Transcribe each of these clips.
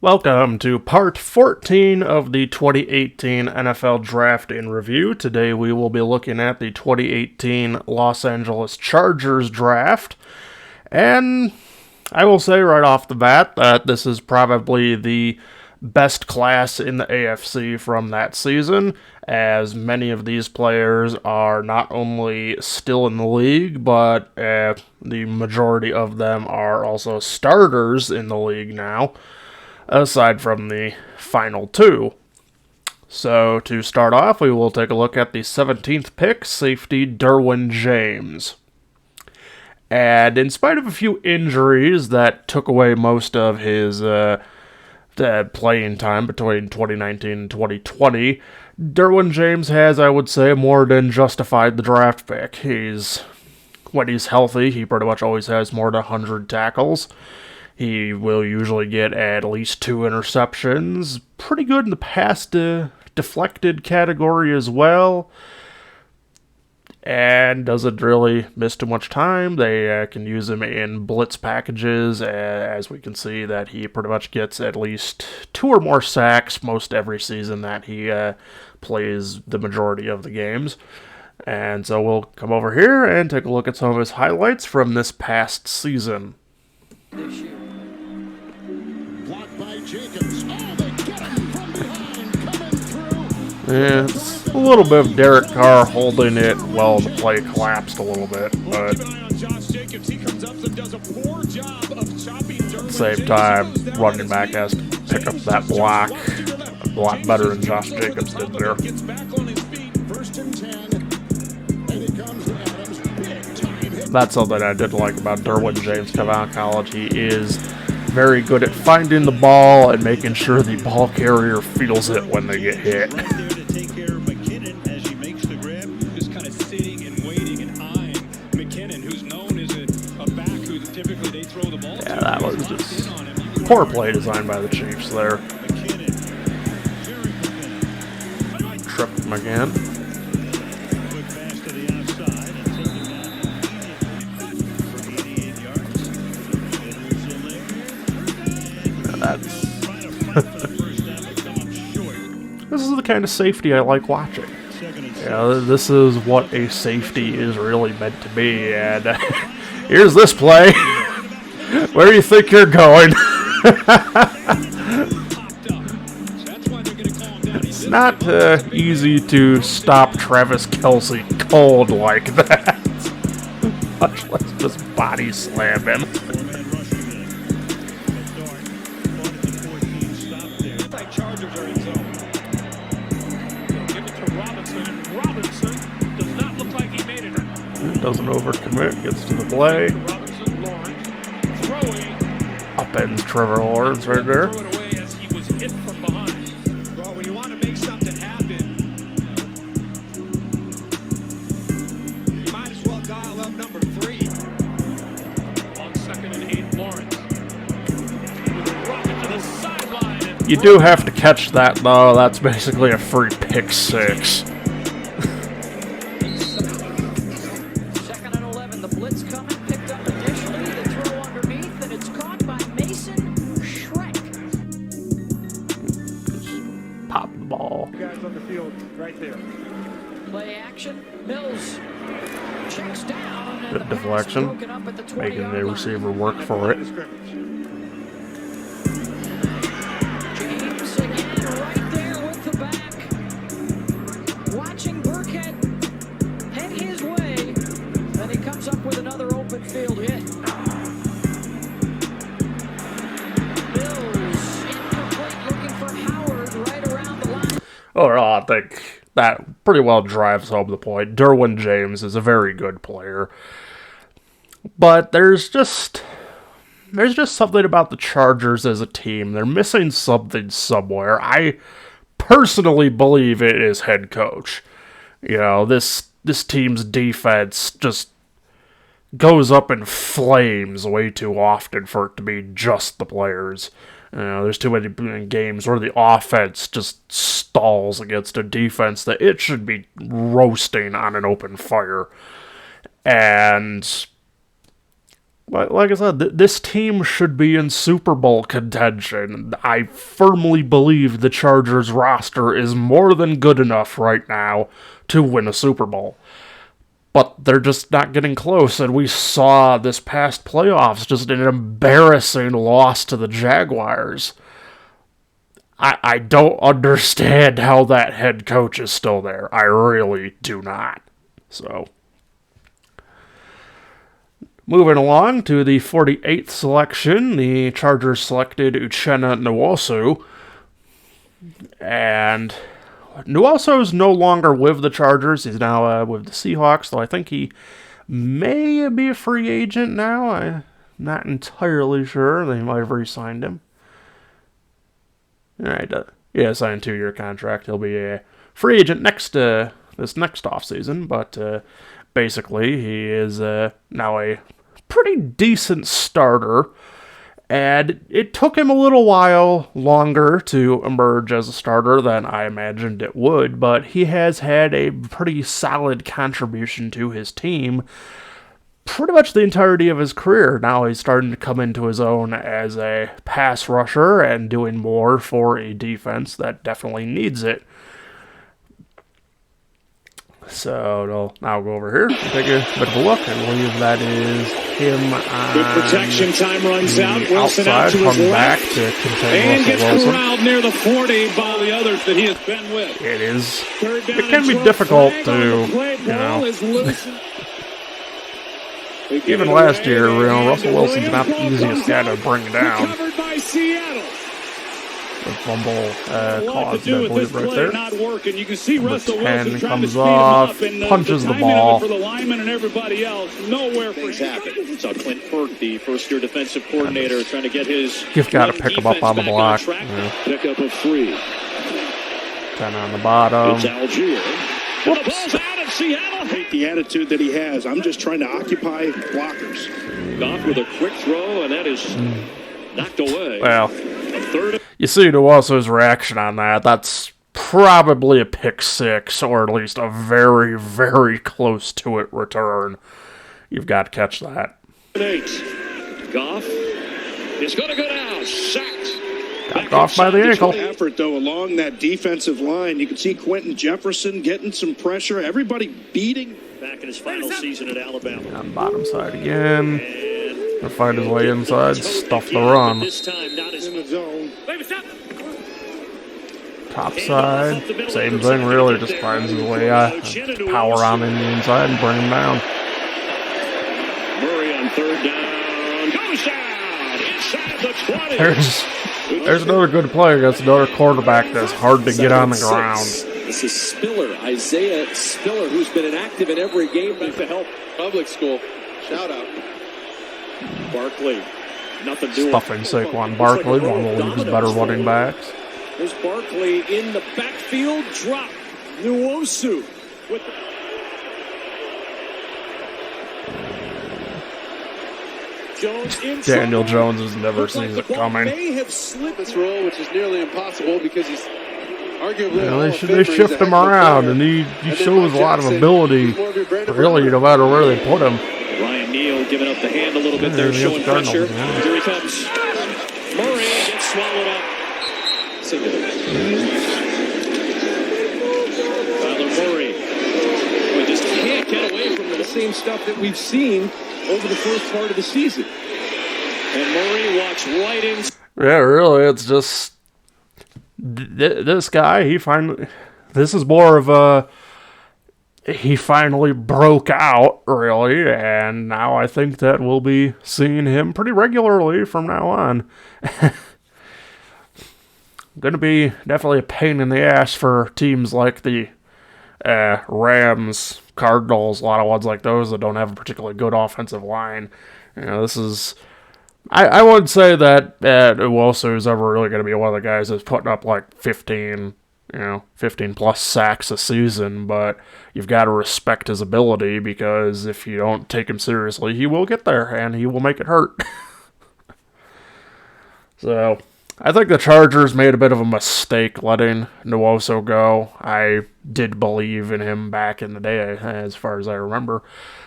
Welcome to part 14 of the 2018 NFL Draft in Review. Today we will be looking at the 2018 Los Angeles Chargers draft. And I will say right off the bat that this is probably the best class in the AFC from that season, as many of these players are not only still in the league, but the majority of them are also starters in the league now, aside from the final two. So to start off, we will take a look at the 17th pick, safety Derwin James. And in spite of a few injuries that took away most of his playing time between 2019 and 2020, Derwin James has, I would say, more than justified the draft pick. When he's healthy, he pretty much always has more than 100 tackles. He will usually get at least 2 interceptions. Pretty good in the pass deflected category as well. And doesn't really miss too much time. They can use him in blitz packages, as we can see that he pretty much gets at least 2 or more sacks most every season that he plays the majority of the games. And so we'll come over here and take a look at some of his highlights from this past season. Blocked by Jacobs. Oh, they get him from behind, coming through. Yeah, it's a little bit of Derek Carr holding it while the play collapsed a little bit, but at the same time, running back has to pick up that block a lot better than Josh Jacobs did there. First and 10. And it comes to Adams. Big time hit. That's something I did like about Derwin James coming out of college. He is very good at finding the ball and making sure the ball carrier feels it when they get hit. Right there to take care of McKinnon as he makes the grab, just kind of sitting and waiting and eyeing McKinnon, who's known as a back who typically they throw the ball to. Yeah, that was just poor play design by the Chiefs there. McKinnon, very good. Tripped him again. Quick pass to the outside and taking that for 88 yards. That's Trying to fight for the first down, but come up short. This is the kind of safety I like watching. Second and Yeah, this is what a safety is really meant to be. And here's this play. Where do you think you're going? popped up. So that's why they're going to call him down. It's not easy to stop Travis Kelce cold like that. Much less just body slam him. Four-man rushing there. Dart caught at the 14, stopped there. Like Chargers are in zone. They'll give it to Robinson, and Robinson does not look like he made it. Doesn't overcommit, gets to the play. Robinson, Lawrence, throwing. Upends Trevor Lawrence right there. Throw it away as he was hit from behind. Well, when you want to make something happen, you might as well dial up number 3. On 2nd and 8, Lawrence. Rocket to the sideline. And You do have to catch that, though. That's basically a free pick 6. Second and 11, the blitz coming, picked up initially, the throw underneath, and it's caught by Mason Shrek. Pop the ball. Guys on the field right there. Play action, Mills checks down, and Good the pass deflection, broken up at the 20-yard making the line. receiver work for it. Scrimmage. James again, right there with the back. Watching Burkhead head his way, and he comes up with another open field hit. Mills incomplete, looking for Howard right around the line. Overall, I think that pretty well drives home the point. Derwin James is a very good player. But there's just something about the Chargers as a team. They're missing something somewhere. I personally believe it is head coach. You know, this team's defense just goes up in flames way too often for it to be just the players. You know, there's too many games where the offense just stalls against a defense that it should be roasting on an open fire. And like I said, this team should be in Super Bowl contention. I firmly believe the Chargers roster is more than good enough right now to win a Super Bowl. But they're just not getting close, and we saw this past playoffs just an embarrassing loss to the Jaguars. I don't understand how that head coach is still there. I really do not. So, moving along to the 48th selection, the Chargers selected Uchenna Nwosu. And Nwosu's no longer with the Chargers. He's now with the Seahawks, though I think he may be a free agent now. I'm not entirely sure. They might have re-signed him. Alright, signed a 2-year contract. He'll be a free agent this next offseason, but basically he is now a pretty decent starter, and it took him a little while longer to emerge as a starter than I imagined it would, but he has had a pretty solid contribution to his team pretty much the entirety of his career. Now he's starting to come into his own as a pass rusher and doing more for a defense that definitely needs it. So now go over here and take a bit of a look. I believe that is him on Good protection. Time runs out. the Wilson outside, out to his coming back left. to contain And gets Russell Wilson. corralled near the 40 by the others that he has been with. It is. Third down It can and be 12. difficult Flag to, on the play. you Ball know. is loose. They give Even it last away, year, and Russell Wilson's not the Williams easiest guy to comes bring down. Recovered by Seattle. The fumble A lot caused, to do I with this believe, right play there. not working. You can see Number Russell 10 Wilson trying to comes speed him off, up, and punches the timing of it ball. for the lineman and everybody else. Nowhere for Things him. happen. Saw Clint Perk, the first-year defensive coordinator, trying to get his. You've got to young pick him up defense on the back block. track. Yeah. Pickup of 3. 10 on the bottom. It's Algier. And the ball's out of Seattle. Hate the attitude that he has. I'm just trying to occupy blockers. Goff with a quick throw, and that is knocked away. Well, A third. you see Nwosu's reaction on that. That's probably a pick six, or at least a very, very close to it return. You've got to catch that. 8. Goff is going to go down. Sacked. Got off by the ankle. Effort, though, along that defensive line. You can see Quentin Jefferson getting some pressure. Everybody beating. Back in his final season at Alabama. On bottom side again. And Gonna find his way inside, stuff the run. this time, not as In the zone. Top side, same thing really, just finds his way power on in the inside and bring him down. Murray on third down. Goes down inside the 20. There's another good player against another quarterback that's hard to get on the ground. This is Spiller, Isaiah Spiller, who's been inactive in every game back to help public school. Shout out. Barkley. Nothing doing. Stuffing Saquon Barkley, one of the league's better running backs. There's Barkley in the backfield, drop. Nwosu with the... Jones in Daniel trouble. Jones has never Looks like seen the it ball coming. may have slipped this role, which is nearly impossible because he's arguably. You know, they shift him around, and he shows a lot of ability, really, no matter where they put him. Ryan Neal giving up the hand a little bit Yeah, there, the showing Cardinals, pressure. yeah. Here he comes. Murray gets swallowed up. Kyler Murray. We just can't get away from The the same stuff that we've seen over the first part of the season. And Murray walks right in. Yeah, really, it's just this guy. This is more of a. He finally broke out, really, and now I think that we'll be seeing him pretty regularly from now on. Going to be definitely a pain in the ass for teams like the Rams, Cardinals, a lot of ones like those that don't have a particularly good offensive line. You know, this is. I wouldn't say that Nwosu is ever really going to be one of the guys that's putting up like 15 plus sacks a season, but you've got to respect his ability, because if you don't take him seriously, he will get there and he will make it hurt. So, I think the Chargers made a bit of a mistake letting Nwosu go. I did believe in him back in the day, as far as I remember.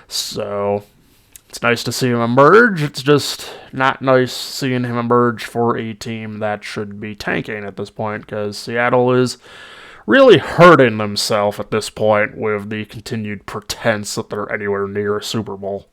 So, It's nice to see him emerge. It's just not nice seeing him emerge for a team that should be tanking at this point, because Seattle is really hurting themselves at this point with the continued pretense that they're anywhere near a Super Bowl.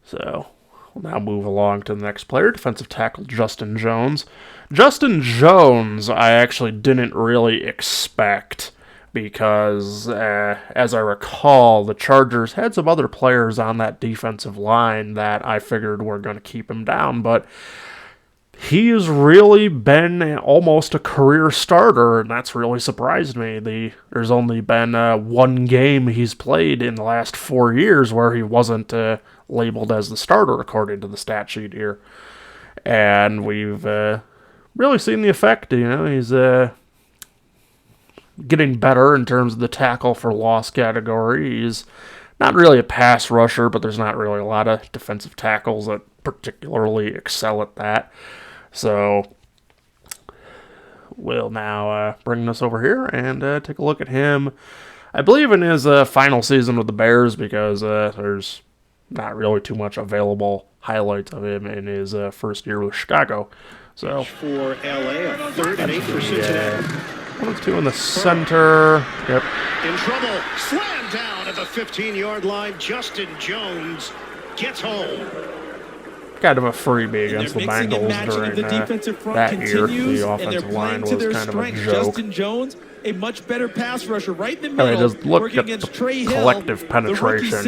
So, we'll now move along to the next player, defensive tackle Justin Jones. Justin Jones, I actually didn't really expect, because, as I recall, the Chargers had some other players on that defensive line that I figured were going to keep him down, but he has really been almost a career starter, and that's really surprised me. There's only been one game he's played in the last 4 years where he wasn't labeled as the starter, according to the stat sheet here. And we've really seen the effect. He's getting better in terms of the tackle for loss category. He's not really a pass rusher, but there's not really a lot of defensive tackles that particularly excel at that. So we'll now bring this over here and take a look at him, I believe in his final season with the Bears, because there's not really too much available highlights of him in his first year with Chicago. So for LA, a 3rd and 8 for Cincinnati. 1-2 in the center. Yep. In trouble, slammed down at the 15-yard line. Justin Jones gets home. Kind of a freebie against the Bengals during that year. The offensive line was kind of a joke. Justin Jones, a much better pass rusher right in the middle. Just look at the collective penetration.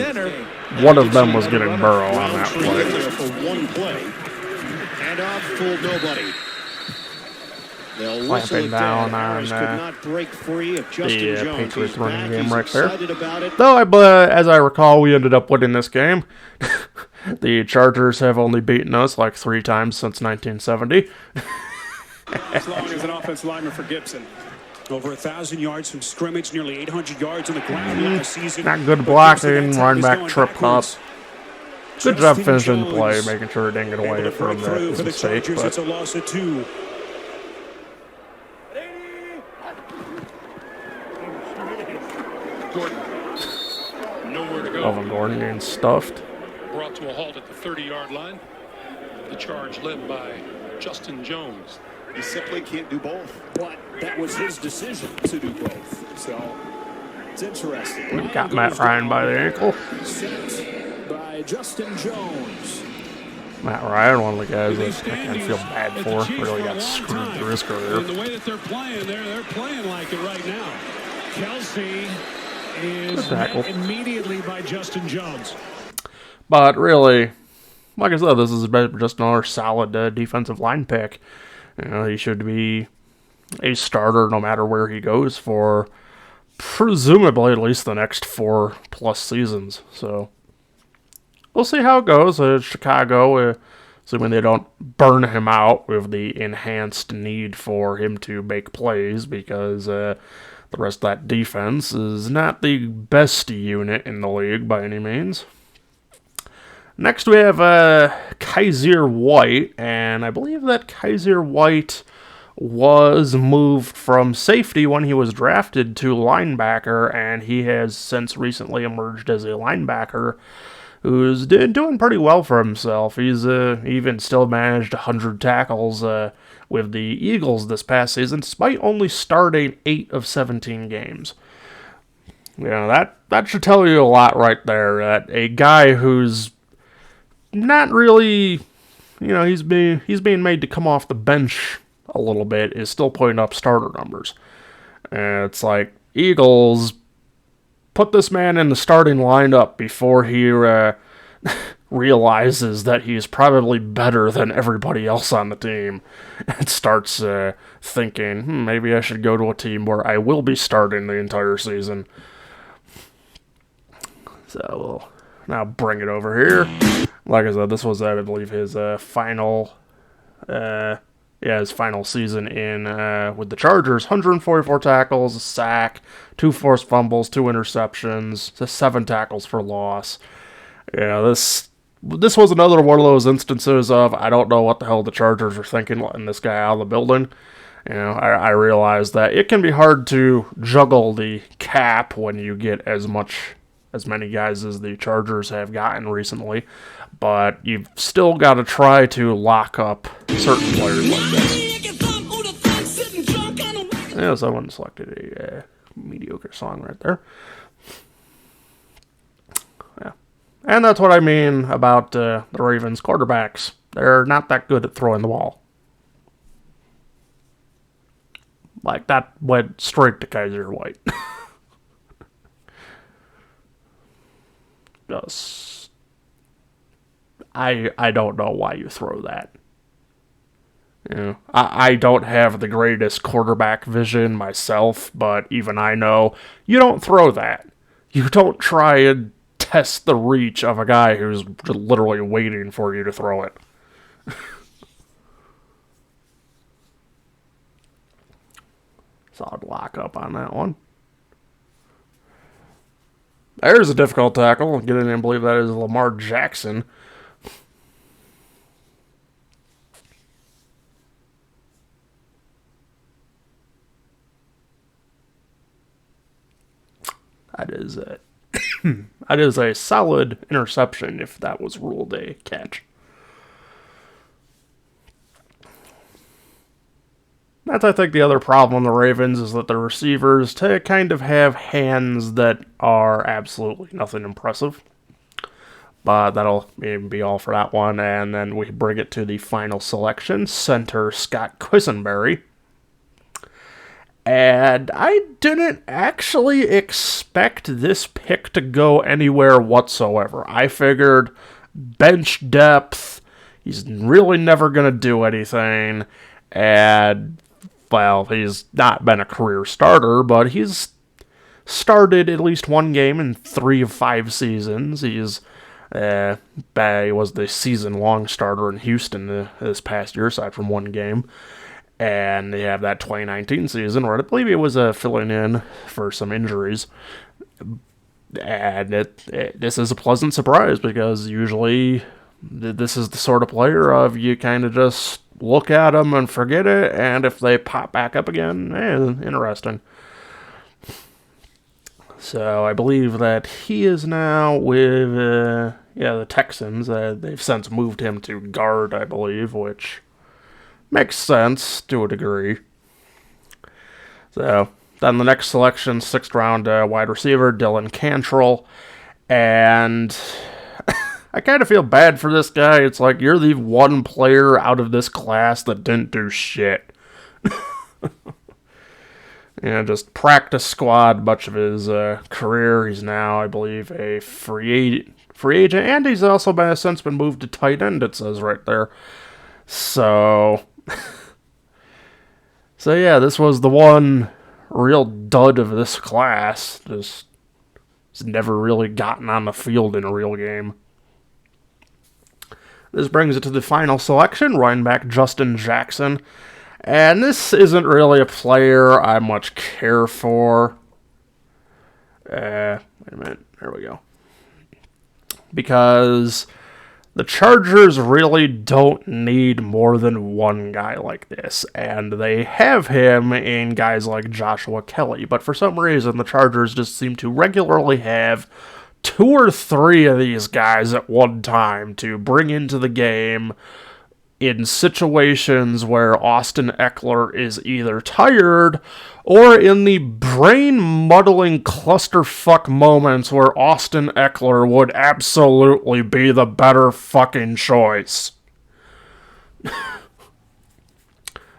One of them was getting Burrow on that play. For one play. And off full nobody. Clamping down on the Patriots running game right there. Though, as I recall, we ended up winning this game. The Chargers have only beaten us like 3 times since 1970. As long as an offensive lineman for Gibson. Over 1,000 yards from scrimmage, nearly 800 yards on the ground last season. Not good blocking, running back tripped up. Good job finishing the play, making sure it didn't get away from his mistake. But it's a loss of 2. Gordon, nowhere to go. Melvin Gordon getting stuffed. Brought to a halt at the 30-yard line. The charge led by Justin Jones. He simply can't do both. But that was his decision to do both. So it's interesting. Got Matt Ryan by the ankle. Set by Justin Jones. Matt Ryan, one of the guys that I kind of feel bad for, really got screwed through his career. And the way that they're playing, they're playing like it right now. Kelsey is met immediately by Justin Jones. But really, like I said, this is just another solid defensive line pick. He should be a starter no matter where he goes for presumably at least the next 4+ seasons. So we'll see how it goes. Chicago, assuming they don't burn him out with the enhanced need for him to make plays, because the rest of that defense is not the best unit in the league by any means. Next we have Kyzir White, and I believe that Kyzir White was moved from safety when he was drafted to linebacker, and he has since recently emerged as a linebacker who's doing pretty well for himself. He's even still managed 100 tackles with the Eagles this past season, despite only starting 8 of 17 games. That should tell you a lot right there. That a guy who's not really, he's being made to come off the bench a little bit, is still putting up starter numbers. And it's like, Eagles, put this man in the starting lineup before he realizes that he's probably better than everybody else on the team, and starts thinking, maybe I should go to a team where I will be starting the entire season. So we'll now bring it over here. Like I said, this was, I believe, his final season in with the Chargers. 144 tackles, a sack, 2 forced fumbles, 2 interceptions, 7 tackles for loss. This was another one of those instances of, I don't know what the hell the Chargers are thinking letting this guy out of the building. I realize that it can be hard to juggle the cap when you get as much as many guys as the Chargers have gotten recently, but you've still got to try to lock up certain players like this. Yeah, someone selected a mediocre song right there. Yeah. And that's what I mean about the Ravens quarterbacks. They're not that good at throwing the ball. Like, that went straight to Kaiser White. Just, I don't know why you throw that. You know, I don't have the greatest quarterback vision myself, but even I know you don't throw that. You don't try and test the reach of a guy who's literally waiting for you to throw it. Solid lock up on that one. There's a difficult tackle. Get in and believe that is Lamar Jackson. That is a solid interception if that was ruled a catch. That's, I think, the other problem with the Ravens is that the receivers kind of have hands that are absolutely nothing impressive. But that'll be all for that one. And then we bring it to the final selection, center Scott Quisenberry. And I didn't actually expect this pick to go anywhere whatsoever. I figured bench depth, he's really never going to do anything. And, well, he's not been a career starter, but he's started at least one game in 3 of 5 seasons. He was the season-long starter in Houston this past year, aside from one game. And they have that 2019 season where I believe he was filling in for some injuries. And this is a pleasant surprise because usually this is the sort of player of you kind of just look at them and forget it, and if they pop back up again, interesting. So I believe that he is now with the Texans. They've since moved him to guard, I believe, which makes sense to a degree. So then the next selection, 6th round wide receiver, Dylan Cantrell. And I kind of feel bad for this guy. It's like you're the one player out of this class that didn't do shit. Just practice squad much of his career. He's now, I believe, a free agent. And he's also since been moved to tight end, it says right there. So yeah, this was the one real dud of this class. Just never really gotten on the field in a real game. This brings it to the final selection, running back Justin Jackson. And this isn't really a player I much care for. Wait a minute, there we go. Because the Chargers really don't need more than one guy like this, and they have him in guys like Joshua Kelly, but for some reason the Chargers just seem to regularly have 2 or 3 of these guys at one time to bring into the game in situations where Austin Eckler is either tired or in the brain-muddling clusterfuck moments where Austin Eckler would absolutely be the better fucking choice.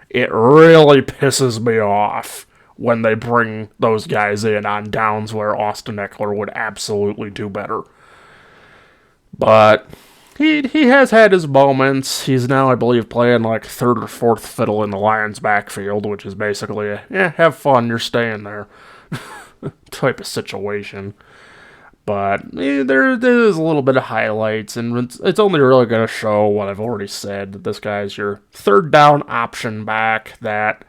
It really pisses me off when they bring those guys in on downs where Austin Eckler would absolutely do better. But he has had his moments. He's now, I believe, playing like 3rd or 4th fiddle in the Lions' backfield, which is basically a, have fun, you're staying there type of situation. But there's a little bit of highlights, and it's only really going to show what I've already said, that this guy's your 3rd down option back that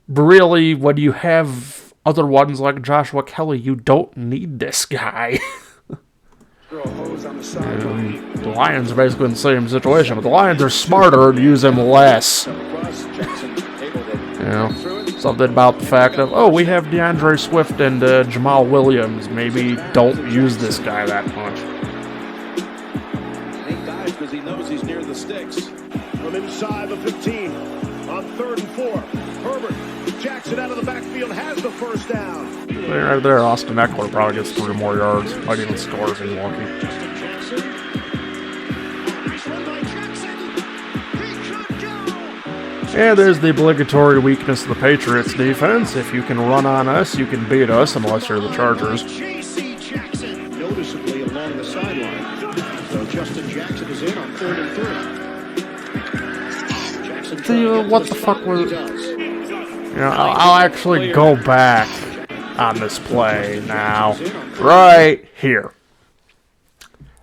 really, when you have other ones like Joshua Kelly, you don't need this guy. The Lions are basically in the same situation, but the Lions are smarter and use him less. something about the fact of, oh, we have DeAndre Swift and Jamal Williams. Maybe don't use this guy that much. He dives because he knows he's near the sticks. From inside the 15 on 3rd and 4. Herbert, Jackson out of the backfield has the first down. Right there, Austin Eckler probably gets 3 more yards. Might even score if he's lucky. And there's the obligatory weakness of the Patriots defense. If you can run on us, you can beat us, unless you're the Chargers. J.C. Jackson noticeably along the sideline. So Justin Jackson is in on 3rd and 3. Jackson See, what the fuck was... You know, I'll actually go back on this play now. Right here.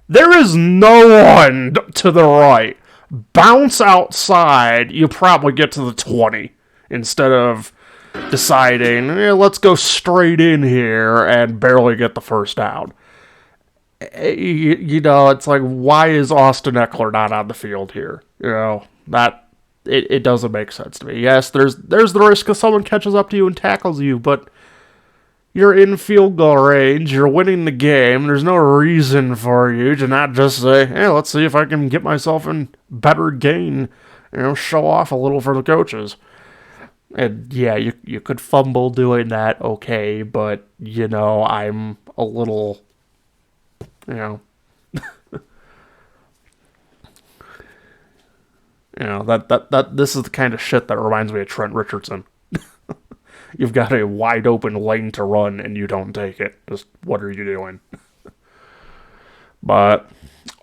There is no one to the right. Bounce outside, you probably get to the 20 instead of deciding, let's go straight in here and barely get the first down. You know, it's like, why is Austin Eckler not on the field here? You know, that it doesn't make sense to me. Yes, there's the risk that someone catches up to you and tackles you, but you're in field goal range, you're winning the game, there's no reason for you to not just say, hey, let's see if I can get myself in better gain, show off a little for the coaches. And yeah, you could fumble doing that, okay, but, I'm a little, that this is the kind of shit that reminds me of Trent Richardson. You've got a wide open lane to run and you don't take it. Just what are you doing? But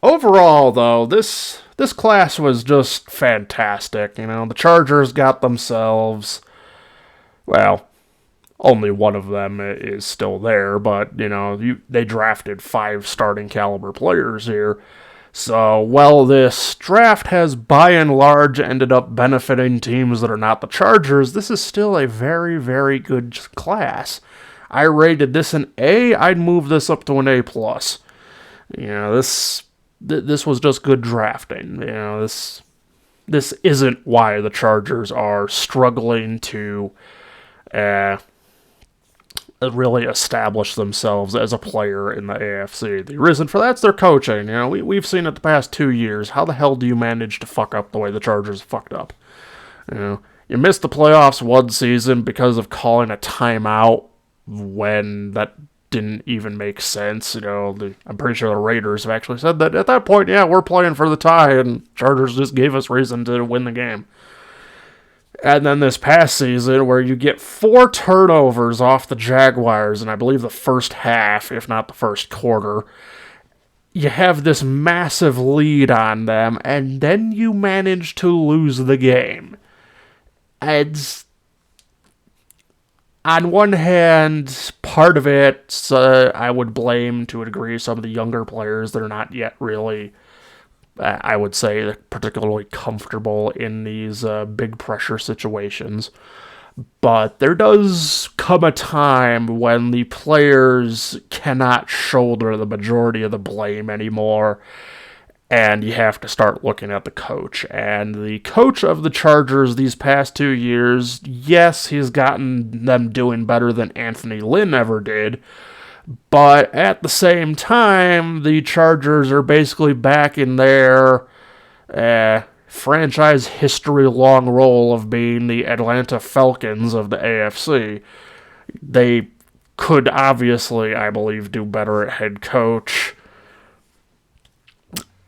overall, though, this class was just fantastic. The Chargers got themselves, well, only one of them is still there, but they drafted 5 starting caliber players here. So, while this draft has by and large ended up benefiting teams that are not the Chargers, this is still a very, very good class. I rated this an A, I'd move this up to an A+. This was just good drafting. This isn't why the Chargers are struggling to really establish themselves as a player in the AFC. The reason for that's their coaching. We've seen it the past 2 years. How the hell do you manage to fuck up the way the Chargers fucked up? You missed the playoffs one season because of calling a timeout when that didn't even make sense. I'm pretty sure the Raiders have actually said that at that point, yeah, we're playing for the tie, and Chargers just gave us reason to win the game. And then this past season, where you get 4 turnovers off the Jaguars, and I believe the first half, if not the first quarter, you have this massive lead on them, and then you manage to lose the game. And on one hand, part of it, I would blame, to a degree, some of the younger players that are not yet really, I would say, particularly comfortable in these big pressure situations. But there does come a time when the players cannot shoulder the majority of the blame anymore, and you have to start looking at the coach. And the coach of the Chargers these past 2 years, yes, he's gotten them doing better than Anthony Lynn ever did, but at the same time, the Chargers are basically back in their franchise history-long role of being the Atlanta Falcons of the AFC. They could obviously, I believe, do better at head coach.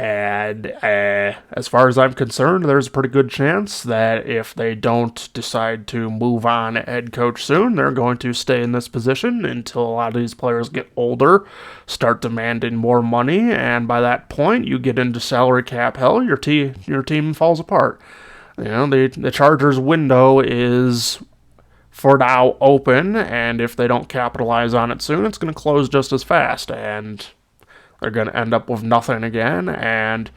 And as far as I'm concerned, there's a pretty good chance that if they don't decide to move on at head coach soon, they're going to stay in this position until a lot of these players get older, start demanding more money, and by that point, you get into salary cap hell, your team falls apart. The Chargers' window is for now open, and if they don't capitalize on it soon, it's going to close just as fast, and they're going to end up with nothing again, and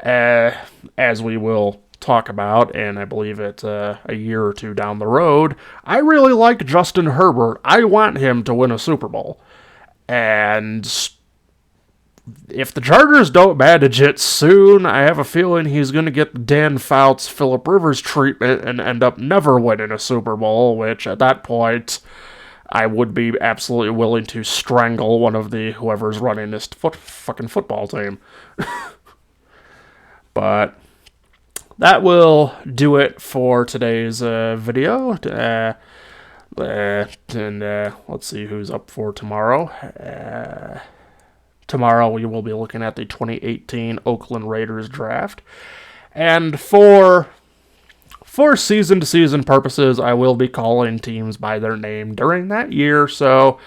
as we will talk about, and I believe it's a year or two down the road, I really like Justin Herbert. I want him to win a Super Bowl. And if the Chargers don't manage it soon, I have a feeling he's going to get the Dan Fouts, Phillip Rivers treatment and end up never winning a Super Bowl, which at that point, I would be absolutely willing to strangle one of the whoever's running this fucking football team. But that will do it for today's video. And let's see who's up for tomorrow. Tomorrow we will be looking at the 2018 Oakland Raiders draft. And for season-to-season purposes, I will be calling teams by their name during that year. So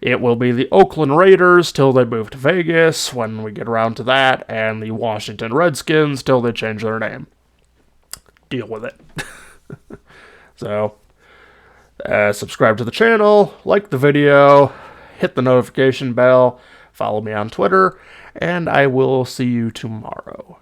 it will be the Oakland Raiders till they move to Vegas when we get around to that, and the Washington Redskins till they change their name. Deal with it. So, subscribe to the channel, like the video, hit the notification bell, follow me on Twitter, and I will see you tomorrow.